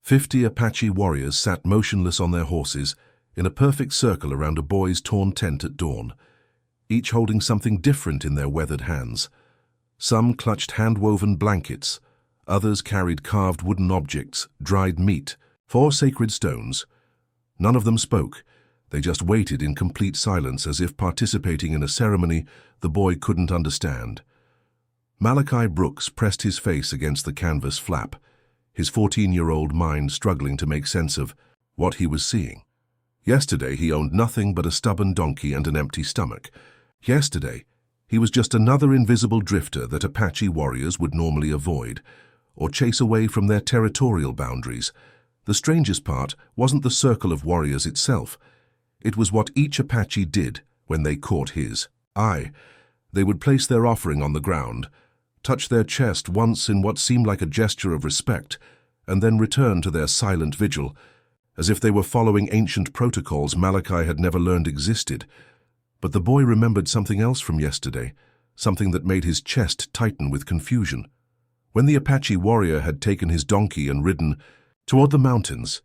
50 Apache warriors sat motionless on their horses, in a perfect circle around a boy's torn tent at dawn, each holding something different in their weathered hands. Some clutched hand-woven blankets, others carried carved wooden objects, dried meat, 4 sacred stones. None of them spoke. They just waited in complete silence, as if participating in a ceremony the boy couldn't understand. Malachi Brooks pressed his face against the canvas flap, his 14-year-old mind struggling to make sense of what he was seeing. Yesterday he owned nothing but a stubborn donkey and an empty stomach. Yesterday he was just another invisible drifter that Apache warriors would normally avoid, or chase away from their territorial boundaries. The strangest part wasn't the circle of warriors itself. It was what each Apache did when they caught his eye. They would place their offering on the ground, touch their chest once in what seemed like a gesture of respect, and then return to their silent vigil, as if they were following ancient protocols Malachi had never learned existed. But the boy remembered something else from yesterday, something that made his chest tighten with confusion. When the Apache warrior had taken his donkey and ridden toward the mountains,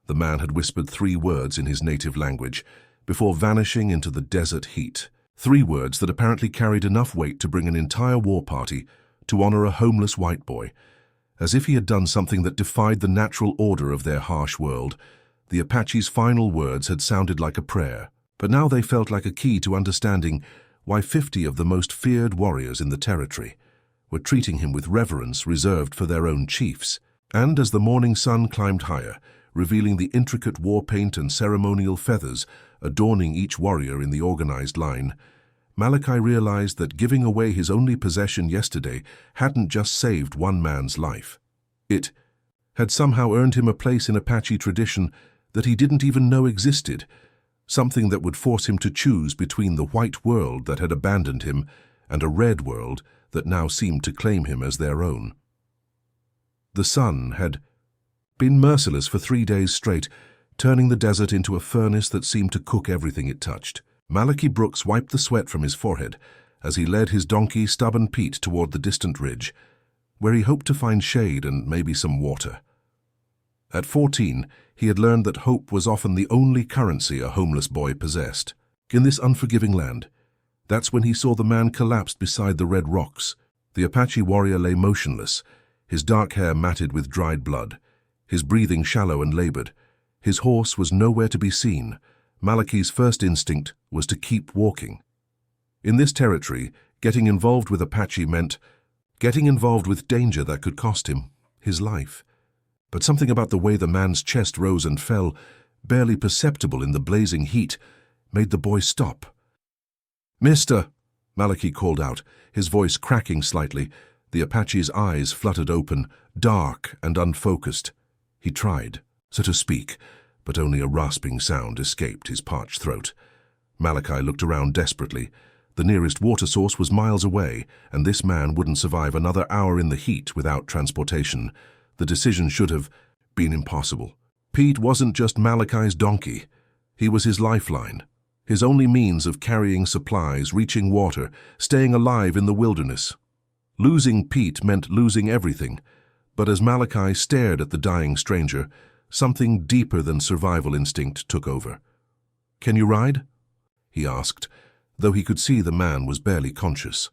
the man had whispered 3 words in his native language before vanishing into the desert heat. 3 words that apparently carried enough weight to bring an entire war party to honor a homeless white boy. As if he had done something that defied the natural order of their harsh world, the Apache's final words had sounded like a prayer. But now they felt like a key to understanding why 50 of the most feared warriors in the territory were treating him with reverence reserved for their own chiefs. And as the morning sun climbed higher, revealing the intricate war paint and ceremonial feathers adorning each warrior in the organized line, Malachi realized that giving away his only possession yesterday hadn't just saved one man's life. It had somehow earned him a place in Apache tradition that he didn't even know existed, something that would force him to choose between the white world that had abandoned him and a red world that now seemed to claim him as their own. The sun had been merciless for 3 days straight, turning the desert into a furnace that seemed to cook everything it touched. Malachi Brooks wiped the sweat from his forehead as he led his donkey, Stubborn Pete, toward the distant ridge, where he hoped to find shade and maybe some water. At 14, he had learned that hope was often the only currency a homeless boy possessed. In this unforgiving land, that's when he saw the man collapsed beside the red rocks. The Apache warrior lay motionless, his dark hair matted with dried blood, his breathing shallow and labored. His horse was nowhere to be seen. Malachi's first instinct was to keep walking. In this territory, getting involved with Apache meant getting involved with danger that could cost him his life. But something about the way the man's chest rose and fell, barely perceptible in the blazing heat, made the boy stop. "Mister," Malachi called out, his voice cracking slightly. The Apache's eyes fluttered open, dark and unfocused. He tried to speak, but only a rasping sound escaped his parched throat. Malachi looked around desperately. The nearest water source was miles away, and this man wouldn't survive another hour in the heat without transportation. The decision should have been impossible. Pete wasn't just Malachi's donkey. He was his lifeline, his only means of carrying supplies, reaching water, staying alive in the wilderness. Losing Pete meant losing everything, but as Malachi stared at the dying stranger, something deeper than survival instinct took over. "Can you ride?" he asked, though he could see the man was barely conscious.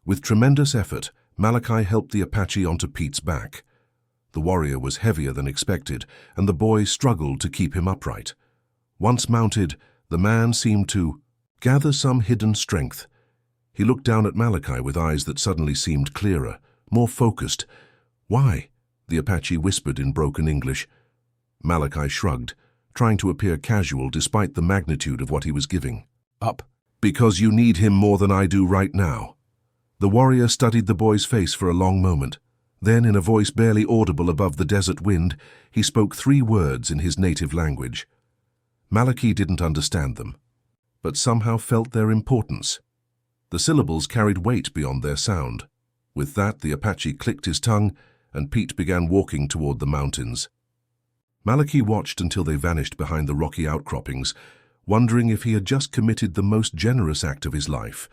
With tremendous effort, Malachi helped the Apache onto Pete's back. The warrior was heavier than expected, and the boy struggled to keep him upright. Once mounted, the man seemed to gather some hidden strength. He looked down at Malachi with eyes that suddenly seemed clearer, more focused. "Why?" the Apache whispered in broken English. Malachi shrugged, trying to appear casual despite the magnitude of what he was giving. "Up. Because you need him more than I do right now." The warrior studied the boy's face for a long moment. Then, in a voice barely audible above the desert wind, he spoke 3 words in his native language. Malachi didn't understand them, but somehow felt their importance. The syllables carried weight beyond their sound. With that, the Apache clicked his tongue, and Pete began walking toward the mountains. Malachi watched until they vanished behind the rocky outcroppings, wondering if he had just committed the most generous act of his life,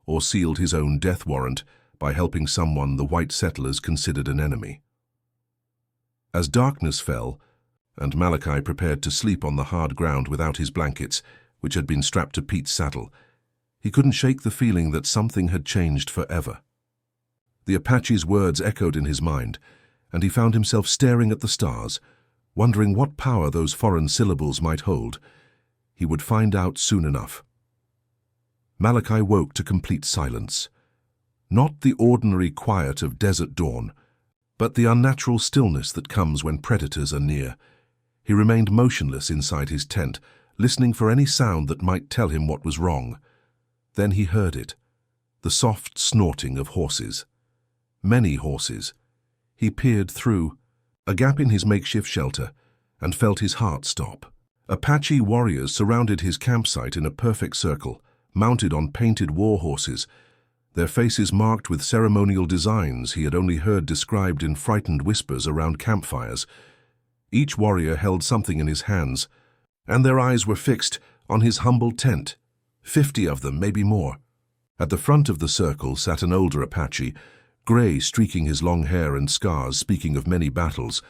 or sealed his own death warrant by helping someone the white settlers considered an enemy. As darkness fell, and Malachi prepared to sleep on the hard ground without his blankets, which had been strapped to Pete's saddle, he couldn't shake the feeling that something had changed forever. The Apache's words echoed in his mind, and he found himself staring at the stars, wondering what power those foreign syllables might hold. He would find out soon enough. Malachi woke to complete silence. Not the ordinary quiet of desert dawn, but the unnatural stillness that comes when predators are near. He remained motionless inside his tent, listening for any sound that might tell him what was wrong. Then he heard it, the soft snorting of horses. Many horses. He peered through a gap in his makeshift shelter and felt his heart stop. Apache warriors surrounded his campsite in a perfect circle, mounted on painted war horses, their faces marked with ceremonial designs he had only heard described in frightened whispers around campfires. Each warrior held something in his hands, and their eyes were fixed on his humble tent. 50 of them, maybe more. At the front of the circle sat an older Apache, gray streaking his long hair and scars, speaking of many battles.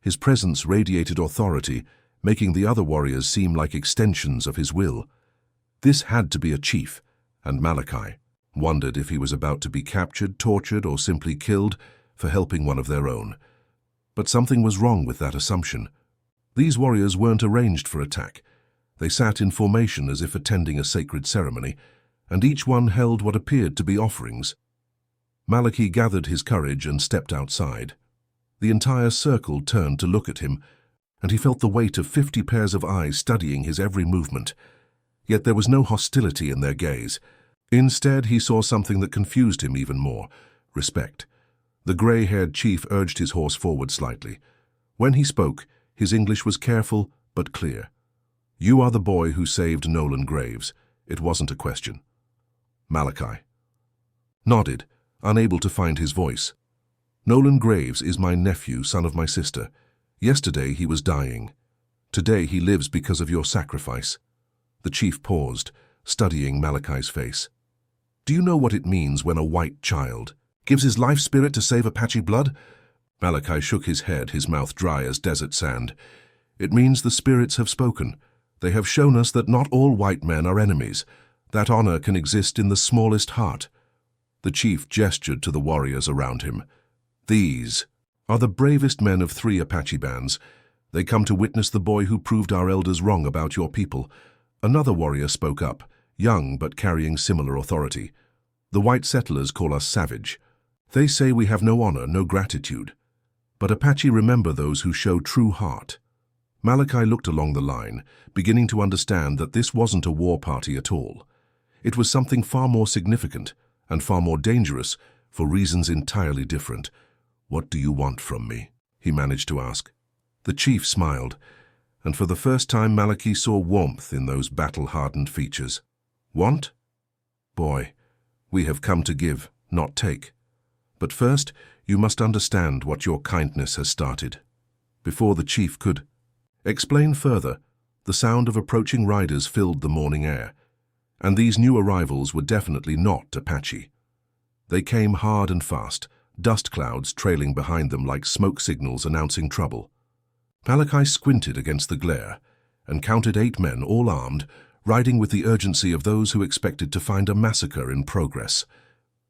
His presence radiated authority, making the other warriors seem like extensions of his will. This had to be a chief, and Malachi wondered if he was about to be captured, tortured, or simply killed for helping one of their own. But something was wrong with that assumption. These warriors weren't arranged for attack. They sat in formation as if attending a sacred ceremony, and each one held what appeared to be offerings. Malachi gathered his courage and stepped outside. The entire circle turned to look at him, and he felt the weight of 50 pairs of eyes studying his every movement. Yet there was no hostility in their gaze. Instead, he saw something that confused him even more: respect. The gray-haired chief urged his horse forward slightly. When he spoke, his English was careful but clear. "You are the boy who saved Nolan Graves." It wasn't a question. Malachi nodded, unable to find his voice. "Nolan Graves is my nephew, son of my sister. Yesterday he was dying. Today he lives because of your sacrifice." The chief paused, studying Malachi's face. "Do you know what it means when a white child gives his life spirit to save Apache blood?" Malachi shook his head, his mouth dry as desert sand. "It means the spirits have spoken. They have shown us that not all white men are enemies, that honor can exist in the smallest heart." The chief gestured to the warriors around him. "These are the bravest men of 3 Apache bands. They come to witness the boy who proved our elders wrong about your people." Another warrior spoke up, young but carrying similar authority. "The white settlers call us savage. They say we have no honor, no gratitude. But Apache remember those who show true heart." Malachi looked along the line, beginning to understand that this wasn't a war party at all. It was something far more significant and far more dangerous for reasons entirely different. "What do you want from me?" he managed to ask. The chief smiled, and for the first time Malachi saw warmth in those battle-hardened features. "Want? Boy, we have come to give, not take. But first, you must understand what your kindness has started." Before the chief could explain further, the sound of approaching riders filled the morning air, and these new arrivals were definitely not Apache. They came hard and fast, dust clouds trailing behind them like smoke signals announcing trouble. Malachi squinted against the glare and counted 8 men, all armed, riding with the urgency of those who expected to find a massacre in progress.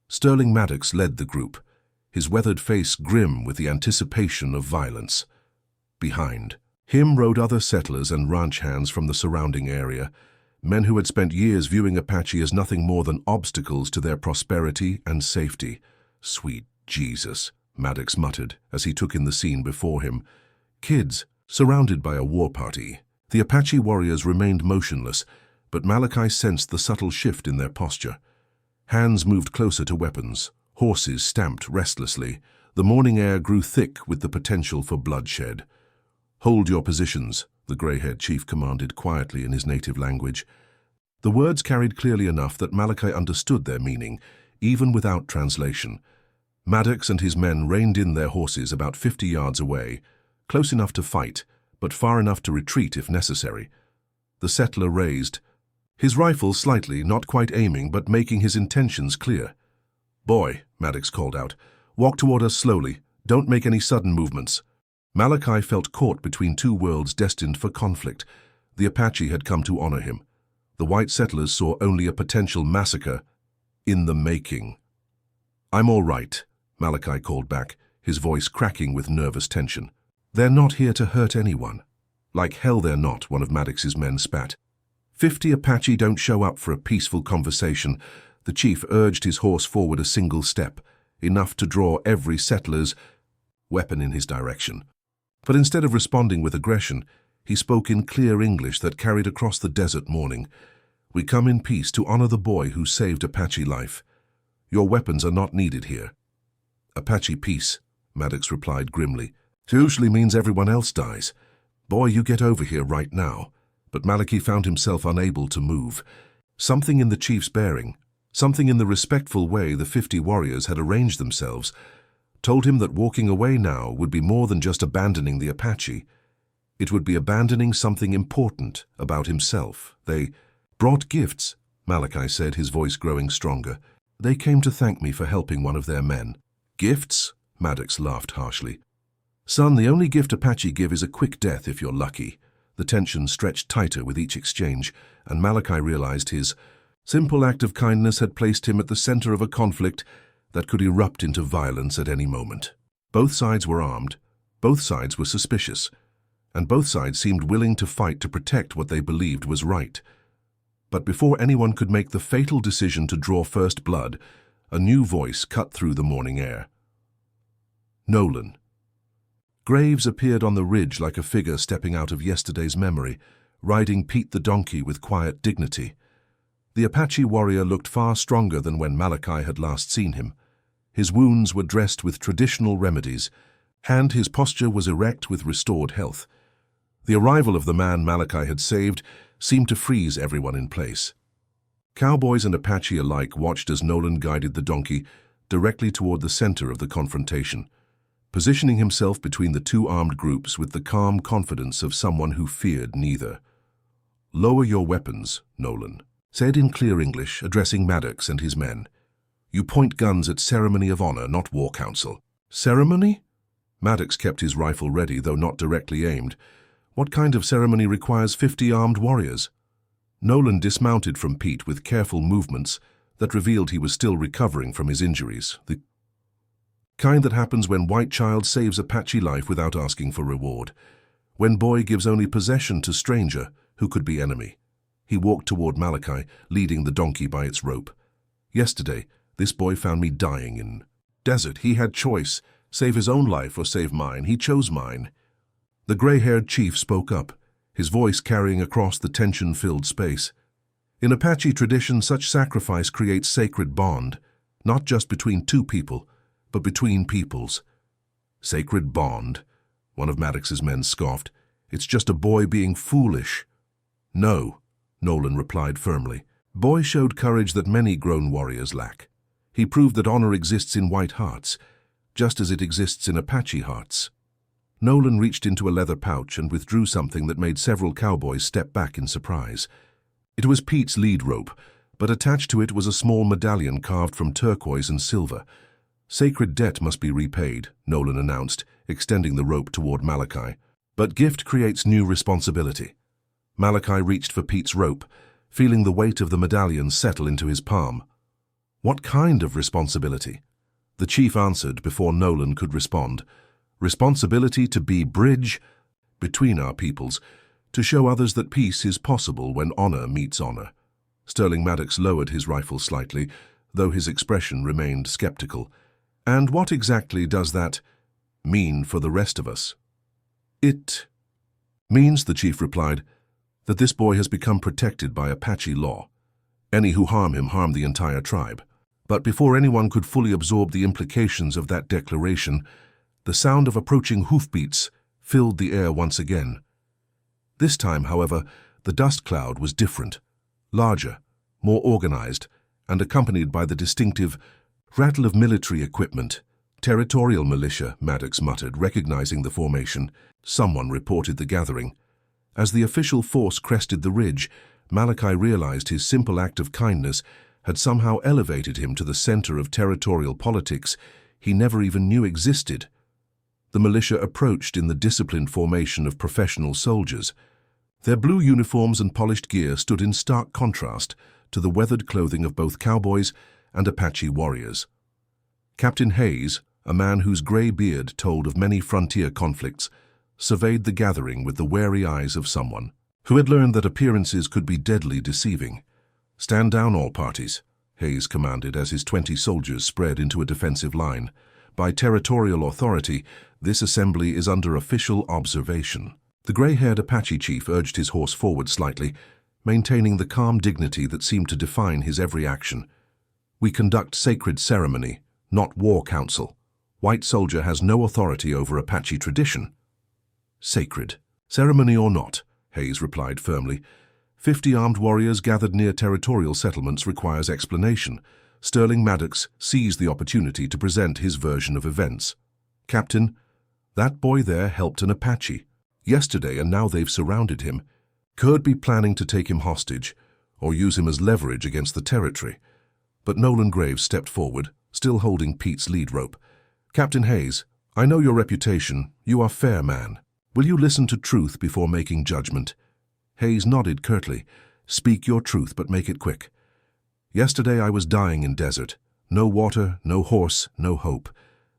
Sterling Maddox led the group, his weathered face grim with the anticipation of violence. Behind him rode other settlers and ranch hands from the surrounding area, men who had spent years viewing Apache as nothing more than obstacles to their prosperity and safety. "Sweet Jesus," Maddox muttered as he took in the scene before him. Kids, surrounded by a war party. The Apache warriors remained motionless, but Malachi sensed the subtle shift in their posture. Hands moved closer to weapons. Horses stamped restlessly. The morning air grew thick with the potential for bloodshed. "Hold your positions," the gray-haired chief commanded quietly in his native language. The words carried clearly enough that Malachi understood their meaning, even without translation. Maddox and his men reined in their horses about 50 yards away, close enough to fight, but far enough to retreat if necessary. The settler raised his rifle slightly, not quite aiming, but making his intentions clear. "Boy," Maddox called out, "walk toward us slowly. Don't make any sudden movements." Malachi felt caught between two worlds destined for conflict. The Apache had come to honor him. The white settlers saw only a potential massacre in the making. "I'm all right," Malachi called back, his voice cracking with nervous tension. "They're not here to hurt anyone." "Like hell they're not," one of Maddox's men spat. 50 Apache don't show up for a peaceful conversation." The chief urged his horse forward a single step, enough to draw every settler's weapon in his direction. But instead of responding with aggression, he spoke in clear English that carried across the desert morning. "We come in peace to honor the boy who saved Apache life. Your weapons are not needed here." "Apache peace," Maddox replied grimly. "It usually means everyone else dies. Boy, you get over here right now." But Malachi found himself unable to move. Something in the chief's bearing, something in the respectful way the 50 warriors had arranged themselves, told him that walking away now would be more than just abandoning the Apache. It would be abandoning something important about himself. "They brought gifts," Malachi said, his voice growing stronger. "They came to thank me for helping one of their men." "Gifts?" Maddox laughed harshly. "Son, the only gift Apache give is a quick death if you're lucky." The tension stretched tighter with each exchange, and Malachi realized his simple act of kindness had placed him at the center of a conflict that could erupt into violence at any moment. Both sides were armed, both sides were suspicious, and both sides seemed willing to fight to protect what they believed was right. But before anyone could make the fatal decision to draw first blood, a new voice cut through the morning air. "Nolan." Graves appeared on the ridge like a figure stepping out of yesterday's memory, riding Pete the donkey with quiet dignity. The Apache warrior looked far stronger than when Malachi had last seen him. His wounds were dressed with traditional remedies, and his posture was erect with restored health. The arrival of the man Malachi had saved seemed to freeze everyone in place. Cowboys and Apache alike watched as Nolan guided the donkey directly toward the center of the confrontation, positioning himself between the two armed groups with the calm confidence of someone who feared neither. "Lower your weapons," Nolan said in clear English, addressing Maddox and his men. "You point guns at ceremony of honor, not war council." "Ceremony?" Maddox kept his rifle ready, though not directly aimed. "What kind of ceremony requires 50 armed warriors?" Nolan dismounted from Pete with careful movements that revealed he was still recovering from his injuries. The kind that happens when white child saves Apache life without asking for reward. When boy gives only possession to stranger who could be enemy. He walked toward Malachi, leading the donkey by its rope. "Yesterday, this boy found me dying in desert. He had choice, save his own life or save mine. He chose mine." The gray-haired chief spoke up, his voice carrying across the tension-filled space. "In Apache tradition, such sacrifice creates sacred bond, not just between two people, but between peoples." "Sacred bond?" One of Maddox's men scoffed. "It's just a boy being foolish." "No," Nolan replied firmly. "Boy showed courage that many grown warriors lack. He proved that honor exists in white hearts, just as it exists in Apache hearts." Nolan reached into a leather pouch and withdrew something that made several cowboys step back in surprise. It was Pete's lead rope, but attached to it was a small medallion carved from turquoise and silver. "Sacred debt must be repaid," Nolan announced, extending the rope toward Malachi. "But gift creates new responsibility." Malachi reached for Pete's rope, feeling the weight of the medallion settle into his palm. "What kind of responsibility?" The chief answered before Nolan could respond. "Responsibility to be bridge between our peoples, to show others that peace is possible when honor meets honor." Sterling Maddox lowered his rifle slightly, though his expression remained skeptical. "And what exactly does that mean for the rest of us?" "It means," the chief replied, "that this boy has become protected by Apache law. Any who harm him harm the entire tribe." But before anyone could fully absorb the implications of that declaration, the sound of approaching hoofbeats filled the air once again. This time, however, the dust cloud was different, larger, more organized, and accompanied by the distinctive rattle of military equipment. "Territorial militia," Maddox muttered, recognizing the formation. Someone reported the gathering. As the official force crested the ridge, Malachi realized his simple act of kindness had somehow elevated him to the center of territorial politics he never even knew existed. The militia approached in the disciplined formation of professional soldiers. Their blue uniforms and polished gear stood in stark contrast to the weathered clothing of both cowboys and Apache warriors. Captain Hayes, a man whose grey beard told of many frontier conflicts, surveyed the gathering with the wary eyes of someone who had learned that appearances could be deadly deceiving. "Stand down, all parties," Hayes commanded as his 20 soldiers spread into a defensive line. "By territorial authority, this assembly is under official observation." The grey-haired Apache chief urged his horse forward slightly, maintaining the calm dignity that seemed to define his every action. "We conduct sacred ceremony, not war council. White soldier has no authority over Apache tradition." "Sacred. Ceremony or not," Hayes replied firmly. 50 armed warriors gathered near territorial settlements requires explanation. Sterling Maddox seized the opportunity to present his version of events. "Captain, that boy there helped an Apache yesterday, and now they've surrounded him. Could be planning to take him hostage or use him as leverage against the territory." But Nolan Graves stepped forward, still holding Pete's lead rope. "Captain Hayes, I know your reputation. You are fair man. Will you listen to truth before making judgment?" Hayes nodded curtly. "Speak your truth, but make it quick." "Yesterday I was dying in desert. No water, no horse, no hope.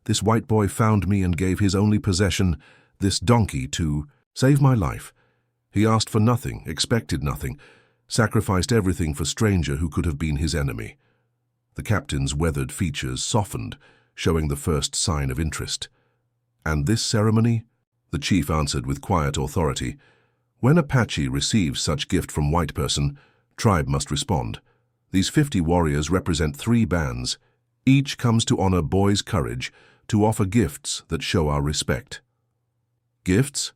This white boy found me and gave his only possession, this donkey, to save my life. He asked for nothing, expected nothing, sacrificed everything for stranger who could have been his enemy." The captain's weathered features softened, showing the first sign of interest. "And this ceremony?" The chief answered with quiet authority. "When Apache receives such gift from white person, tribe must respond. These 50 warriors represent 3 bands. Each comes to honor boy's courage, to offer gifts that show our respect." "Gifts?"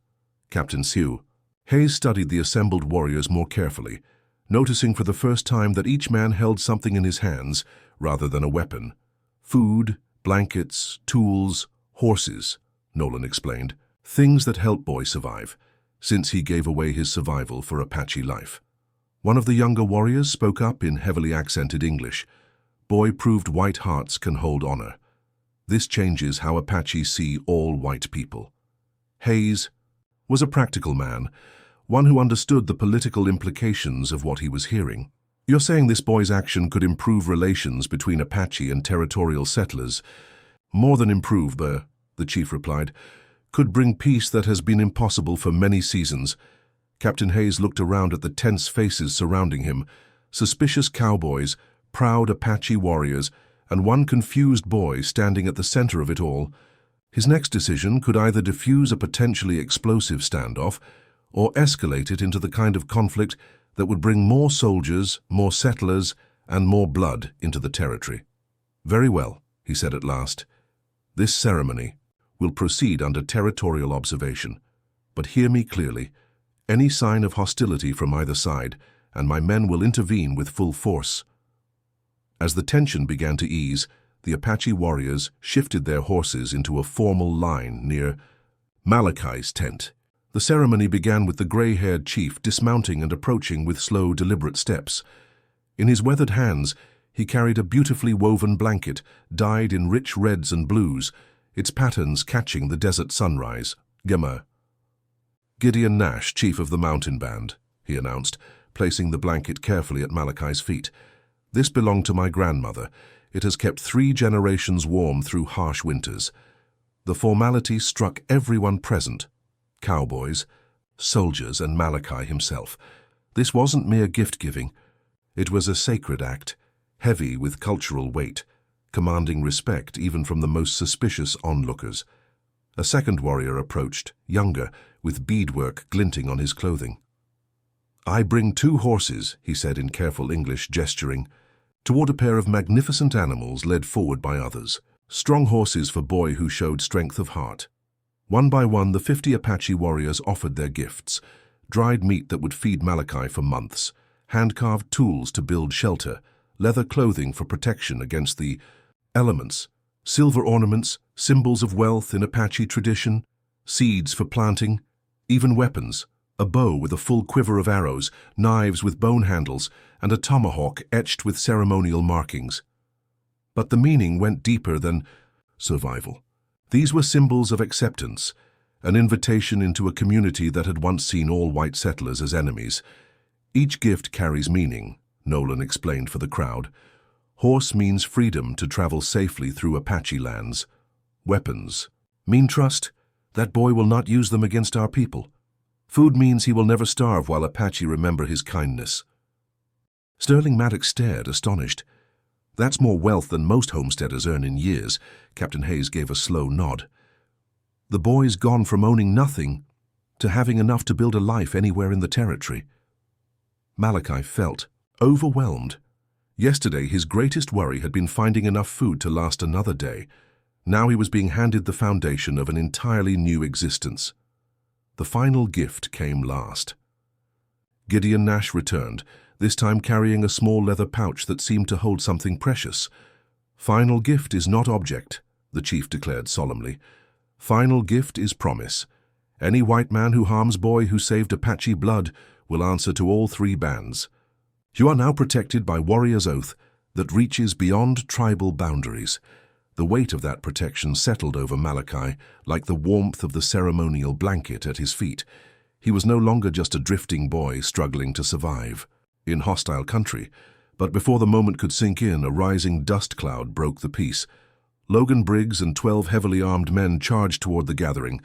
Captain Sue. Hayes studied the assembled warriors more carefully, noticing for the first time that each man held something in his hands rather than a weapon. "Food, blankets, tools, horses," Nolan explained. "Things that help boy survive, since he gave away his survival for Apache life." One of the younger warriors spoke up in heavily accented English. "Boy proved white hearts can hold honor. This changes how Apaches see all white people." Hayes was a practical man, one who understood the political implications of what he was hearing. "You're saying this boy's action could improve relations between Apache and territorial settlers?" "More than improve, the chief replied. "Could bring peace that has been impossible for many seasons." Captain Hayes looked around at the tense faces surrounding him, suspicious cowboys, proud Apache warriors, and one confused boy standing at the center of it all. His next decision could either defuse a potentially explosive standoff or escalate it into the kind of conflict that would bring more soldiers, more settlers, and more blood into the territory. "Very well," he said at last. "This ceremony will proceed under territorial observation. But hear me clearly. Any sign of hostility from either side, and my men will intervene with full force." As the tension began to ease, the Apache warriors shifted their horses into a formal line near Malachi's tent. The ceremony began with the gray-haired chief dismounting and approaching with slow, deliberate steps. In his weathered hands, he carried a beautifully woven blanket, dyed in rich reds and blues, its patterns catching the desert sunrise. "Gideon Nash, chief of the mountain band," he announced, placing the blanket carefully at Malachi's feet. "This belonged to my grandmother. It has kept 3 generations warm through harsh winters." The formality struck everyone present, cowboys, soldiers, and Malachi himself. This wasn't mere gift-giving. It was a sacred act, heavy with cultural weight, commanding respect even from the most suspicious onlookers. A second warrior approached, younger, with beadwork glinting on his clothing. "I bring 2 horses," he said in careful English, gesturing toward a pair of magnificent animals led forward by others. Strong horses for boy who showed strength of heart. One by one, the 50 Apache warriors offered their gifts: dried meat that would feed Malachi for months, hand-carved tools to build shelter, leather clothing for protection against the elements, silver ornaments, symbols of wealth in Apache tradition, seeds for planting, even weapons, a bow with a full quiver of arrows, knives with bone handles, and a tomahawk etched with ceremonial markings. But the meaning went deeper than survival. These were symbols of acceptance, an invitation into a community that had once seen all white settlers as enemies. Each gift carries meaning, Nolan explained for the crowd. Horse means freedom to travel safely through Apache lands. Weapons mean trust. That boy will not use them against our people. Food means he will never starve while Apache remember his kindness. Sterling Maddox stared, astonished. That's more wealth than most homesteaders earn in years. Captain Hayes gave a slow nod. The boy's gone from owning nothing to having enough to build a life anywhere in the territory. Malachi felt overwhelmed. Yesterday, his greatest worry had been finding enough food to last another day. Now he was being handed the foundation of an entirely new existence. The final gift came last. Gideon Nash returned, this time carrying a small leather pouch that seemed to hold something precious. Final gift is not object, the chief declared solemnly. Final gift is promise. Any white man who harms boy who saved Apache blood will answer to all three bands. You are now protected by warrior's oath that reaches beyond tribal boundaries. The weight of that protection settled over Malachi like the warmth of the ceremonial blanket at his feet. He was no longer just a drifting boy struggling to survive in hostile country, but before the moment could sink in, a rising dust cloud broke the peace. Logan Briggs and 12 heavily armed men charged toward the gathering.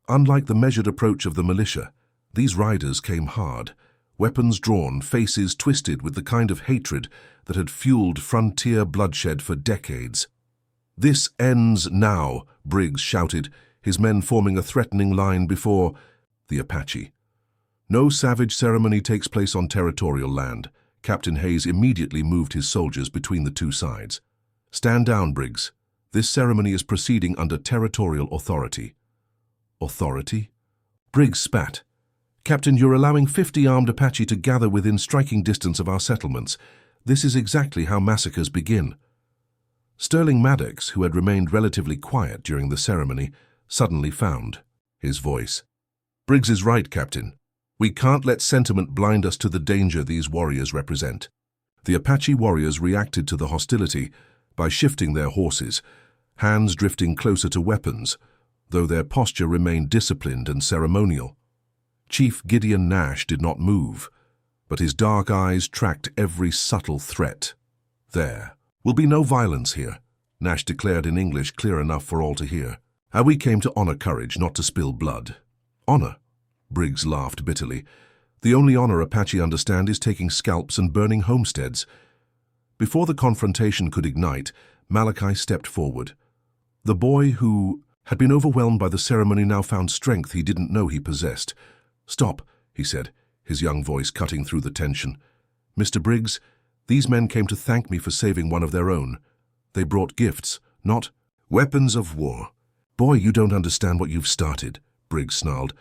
Unlike the measured approach of the militia, these riders came hard, weapons drawn, faces twisted with the kind of hatred that had fueled frontier bloodshed for decades. "This ends now," Briggs shouted, his men forming a threatening line before the Apache. No savage ceremony takes place on territorial land. Captain Hayes immediately moved his soldiers between the two sides. "Stand down, Briggs. This ceremony is proceeding under territorial authority." Authority? Briggs spat. "Captain, you're allowing 50 armed Apache to gather within striking distance of our settlements. This is exactly how massacres begin." Sterling Maddox, who had remained relatively quiet during the ceremony, suddenly found his voice. "Briggs is right, Captain. We can't let sentiment blind us to the danger these warriors represent." The Apache warriors reacted to the hostility by shifting their horses, hands drifting closer to weapons, though their posture remained disciplined and ceremonial. Chief Gideon Nash did not move, but his dark eyes tracked every subtle threat. "There will be no violence here," Nash declared in English clear enough for all to hear. "How we came to honor courage, not to spill blood." "Honor?" Briggs laughed bitterly. "The only honor Apache understand is taking scalps and burning homesteads." Before the confrontation could ignite, Malachi stepped forward. The boy who had been overwhelmed by the ceremony now found strength he didn't know he possessed. "Stop," he said, his young voice cutting through the tension. "Mr. Briggs, these men came to thank me for saving one of their own. They brought gifts, not weapons of war." "Boy, you don't understand what you've started," Briggs snarled.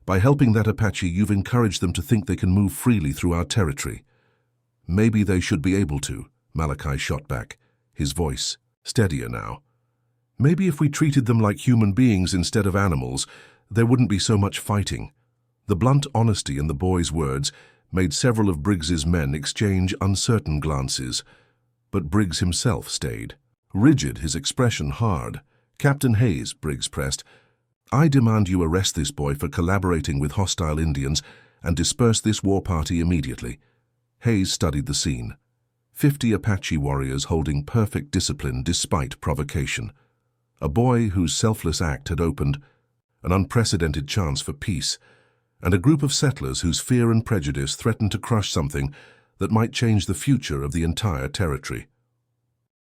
"By helping that Apache, you've encouraged them to think they can move freely through our territory." "Maybe they should be able to," Malachi shot back, his voice steadier now. "Maybe if we treated them like human beings instead of animals, there wouldn't be so much fighting." The blunt honesty in the boy's words made several of Briggs's men exchange uncertain glances, but Briggs himself stayed. Rigid, his expression hard. "Captain Hayes," Briggs pressed, "I demand you arrest this boy for collaborating with hostile Indians and disperse this war party immediately." Hayes studied the scene. 50 Apache warriors holding perfect discipline despite provocation. A boy whose selfless act had opened an unprecedented chance for peace, and a group of settlers whose fear and prejudice threatened to crush something that might change the future of the entire territory.